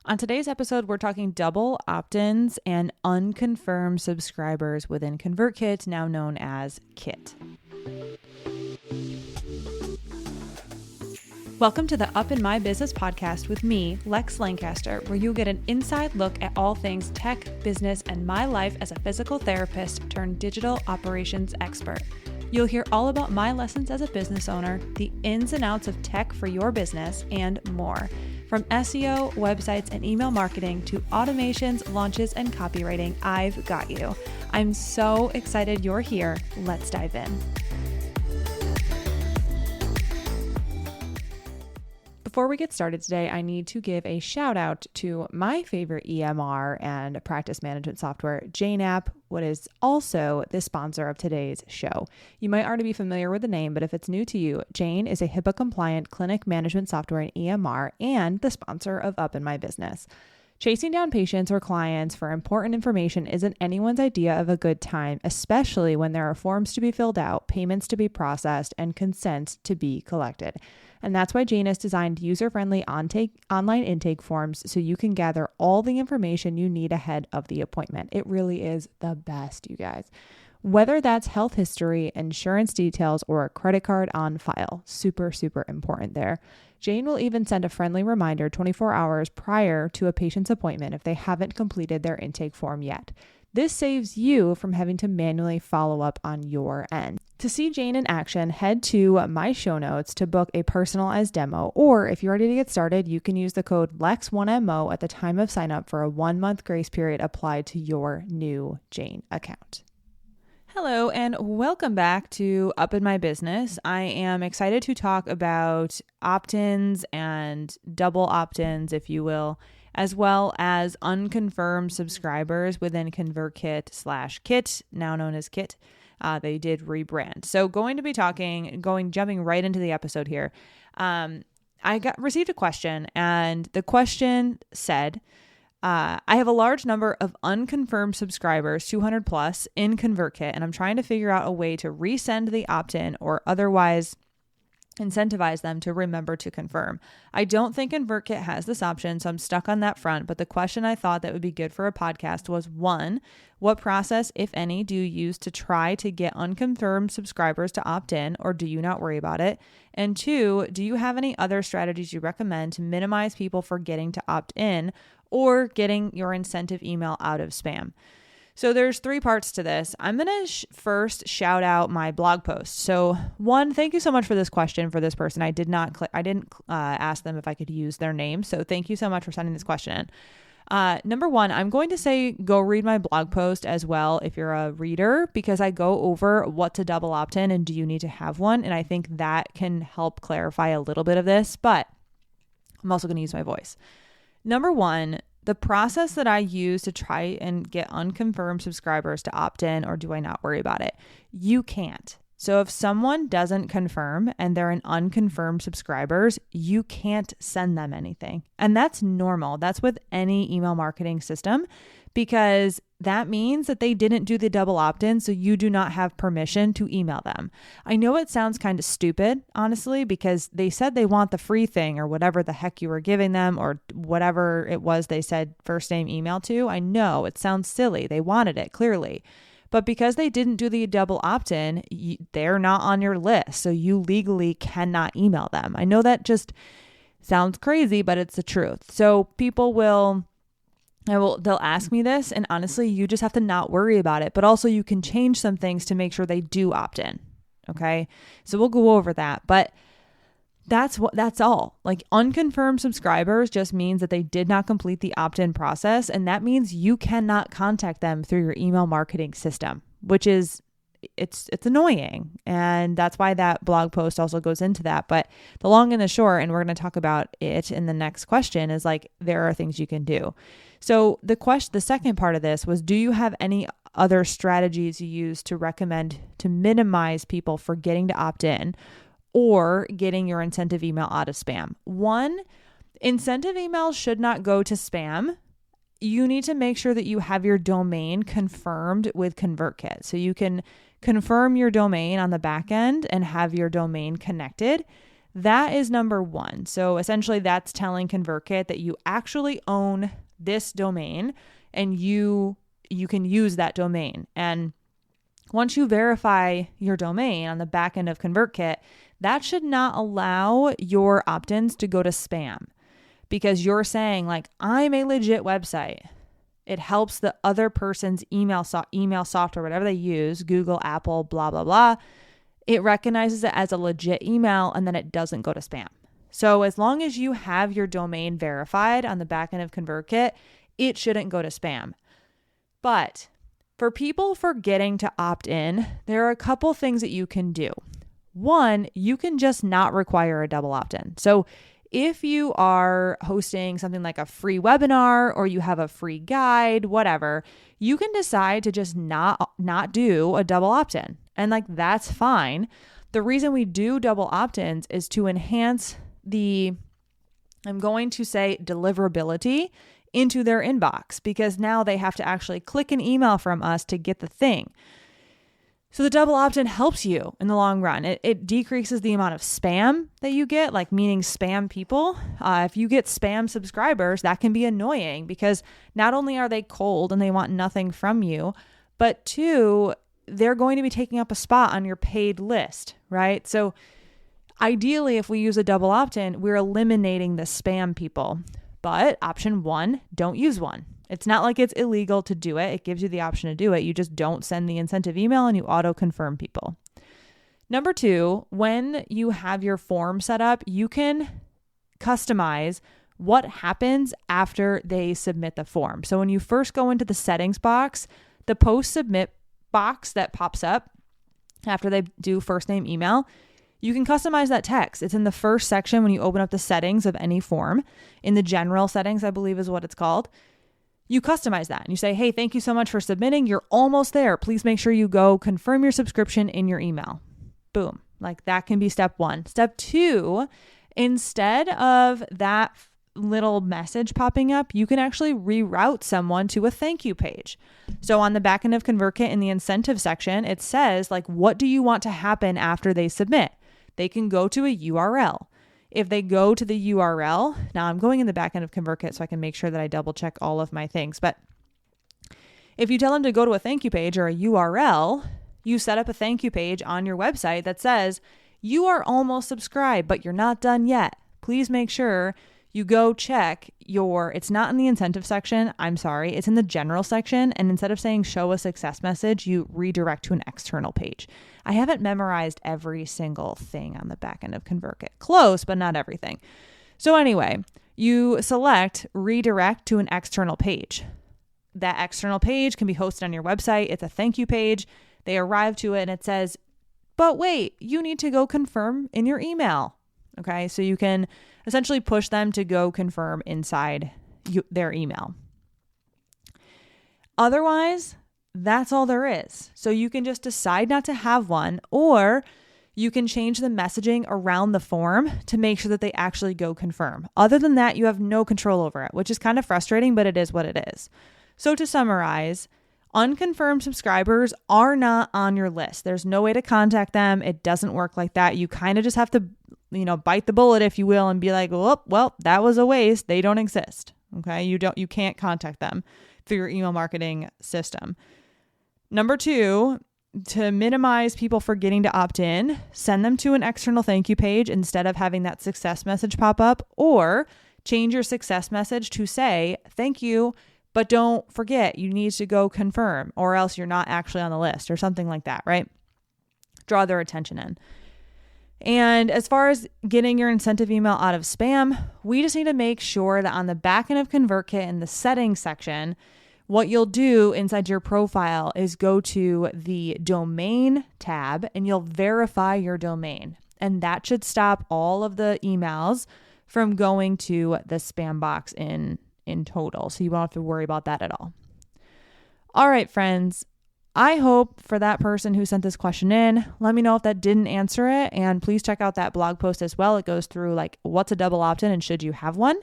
On today's episode, we're talking double opt-ins and unconfirmed subscribers within ConvertKit, now known as Kit. Welcome to the Up in My Business podcast with me, Lex Lancaster, where you'll get an inside look at all things tech, business, and my life as a physical therapist turned digital operations expert. You'll hear all about my lessons as a business owner, the ins and outs of tech for your business, and more. From SEO, websites, and email marketing to automations, launches, and copywriting, I've got you. I'm so excited you're here. Let's dive in. Before we get started today, I need to give a shout out to my favorite EMR and practice management software, JNapp, what is also the sponsor of today's show. You might already be familiar with the name, but if it's new to you, Jane is a HIPAA-compliant clinic management software and EMR and the sponsor of Up in My Business. Chasing down patients or clients for important information isn't anyone's idea of a good time, especially when there are forms to be filled out, payments to be processed, and consents to be collected. And that's why Jane has designed user-friendly online intake forms so you can gather all the information you need ahead of the appointment. It really is the best, you guys. Whether that's health history, insurance details, or a credit card on file, super, super important there. Jane will even send a friendly reminder 24 hours prior to a patient's appointment if they haven't completed their intake form yet. This saves you from having to manually follow up on your end. To see Jane in action, head to my show notes to book a personalized demo, or if you're ready to get started, you can use the code LEX1MO at the time of sign up for a 1-month grace period applied to your new Jane account. Hello and welcome back to Up in My Business. I am excited to talk about opt-ins and double opt-ins, if you will, as well as unconfirmed subscribers within ConvertKit/Kit, now known as Kit. They did rebrand. So jumping right into the episode here. I received a question, and the question said, I have a large number of unconfirmed subscribers, 200 plus, in ConvertKit, and I'm trying to figure out a way to resend the opt-in or otherwise incentivize them to remember to confirm. I don't think ConvertKit has this option, so I'm stuck on that front. But the question I thought that would be good for a podcast was, 1, what process, if any, do you use to try to get unconfirmed subscribers to opt in, or do you not worry about it? And 2, do you have any other strategies you recommend to minimize people forgetting to opt in or getting your incentive email out of spam? So there's 3 parts to this. I'm going to first shout out my blog post. So 1, thank you so much for this question for this person. I didn't ask them if I could use their name. So thank you so much for sending this question in. Number 1, I'm going to say go read my blog post as well if you're a reader, because I go over what's a double opt-in and do you need to have one. And I think that can help clarify a little bit of this, but I'm also going to use my voice. Number 1, the process that I use to try and get unconfirmed subscribers to opt in, or do I not worry about it? You can't. So if someone doesn't confirm and they're an unconfirmed subscribers, you can't send them anything. And that's normal. That's with any email marketing system, because that means that they didn't do the double opt-in, so you do not have permission to email them. I know it sounds kind of stupid, honestly, because they said they want the free thing or whatever the heck you were giving them, or whatever it was they said first name email to. I know it sounds silly. They wanted it, clearly. But because they didn't do the double opt-in, they're not on your list, so you legally cannot email them. I know that just sounds crazy, but it's the truth. So they'll ask me this, and honestly, you just have to not worry about it. But also you can change some things to make sure they do opt in. Okay. So we'll go over that, but that's all. Like, unconfirmed subscribers just means that they did not complete the opt-in process. And that means you cannot contact them through your email marketing system, which is, it's annoying. And that's why that blog post also goes into that. But the long and the short, and we're going to talk about it in the next question, is like, there are things you can do. So the second part of this was, do you have any other strategies you use to recommend to minimize people forgetting to opt in or getting your incentive email out of spam? 1, incentive emails should not go to spam. You need to make sure that you have your domain confirmed with ConvertKit. So you can confirm your domain on the back end and have your domain connected. That is number one. So essentially that's telling ConvertKit that you actually own this domain and you can use that domain. And once you verify your domain on the back end of ConvertKit, that should not allow your opt-ins to go to spam because you're saying like, I'm a legit website. It helps the other person's email software, whatever they use, Google, Apple, blah, blah, blah. It recognizes it as a legit email and then it doesn't go to spam. So as long as you have your domain verified on the back end of ConvertKit, it shouldn't go to spam. But for people forgetting to opt in, there are a couple things that you can do. One, you can just not require a double opt-in. So if you are hosting something like a free webinar or you have a free guide, whatever, you can decide to just not do a double opt-in. And like, that's fine. The reason we do double opt-ins is to enhance I'm going to say deliverability into their inbox because now they have to actually click an email from us to get the thing. So the double opt-in helps you in the long run. It decreases the amount of spam that you get, like meaning spam people. If you get spam subscribers, that can be annoying because not only are they cold and they want nothing from you, but two, they're going to be taking up a spot on your paid list, right? So ideally, if we use a double opt-in, we're eliminating the spam people. But option one, don't use one. It's not like it's illegal to do it. It gives you the option to do it. You just don't send the incentive email and you auto-confirm people. Number two, when you have your form set up, you can customize what happens after they submit the form. So when you first go into the settings box, the post submit box that pops up after they do first name email, you can customize that text. It's in the first section when you open up the settings of any form. In the general settings, I believe is what it's called. You customize that and you say, hey, thank you so much for submitting. You're almost there. Please make sure you go confirm your subscription in your email. Boom. Like that can be step one. Step two, instead of that little message popping up, you can actually reroute someone to a thank you page. So on the back end of ConvertKit in the incentive section, it says like, what do you want to happen after they submit? They can go to a URL. If they go to the URL, now I'm going in the back end of ConvertKit so I can make sure that I double check all of my things. But if you tell them to go to a thank you page or a URL, you set up a thank you page on your website that says, you are almost subscribed, but you're not done yet. Please make sure you go check it's not in the incentive section. I'm sorry. It's in the general section. And instead of saying show a success message, you redirect to an external page. I haven't memorized every single thing on the back end of ConvertKit. Close, but not everything. So anyway, you select redirect to an external page. That external page can be hosted on your website. It's a thank you page. They arrive to it and it says, but wait, you need to go confirm in your email. Okay, so you can essentially push them to go confirm inside their email. Otherwise, that's all there is. So you can just decide not to have one, or you can change the messaging around the form to make sure that they actually go confirm. Other than that, you have no control over it, which is kind of frustrating, but it is what it is. So to summarize, unconfirmed subscribers are not on your list. There's no way to contact them. It doesn't work like that. You kind of just have to, bite the bullet, if you will, and be like, well, that was a waste. They don't exist. Okay. You can't contact them through your email marketing system. Number two, to minimize people forgetting to opt in, send them to an external thank you page instead of having that success message pop up, or change your success message to say, thank you, but don't forget, you need to go confirm or else you're not actually on the list or something like that, right? Draw their attention in. And as far as getting your incentive email out of spam, we just need to make sure that on the back end of ConvertKit in the settings section, what you'll do inside your profile is go to the domain tab and you'll verify your domain. And that should stop all of the emails from going to the spam box in total. So you won't have to worry about that at all. All right, friends. I hope for that person who sent this question in, let me know if that didn't answer it. And please check out that blog post as well. It goes through like what's a double opt-in and should you have one?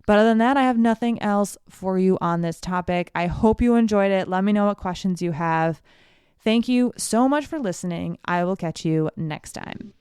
But other than that, I have nothing else for you on this topic. I hope you enjoyed it. Let me know what questions you have. Thank you so much for listening. I will catch you next time.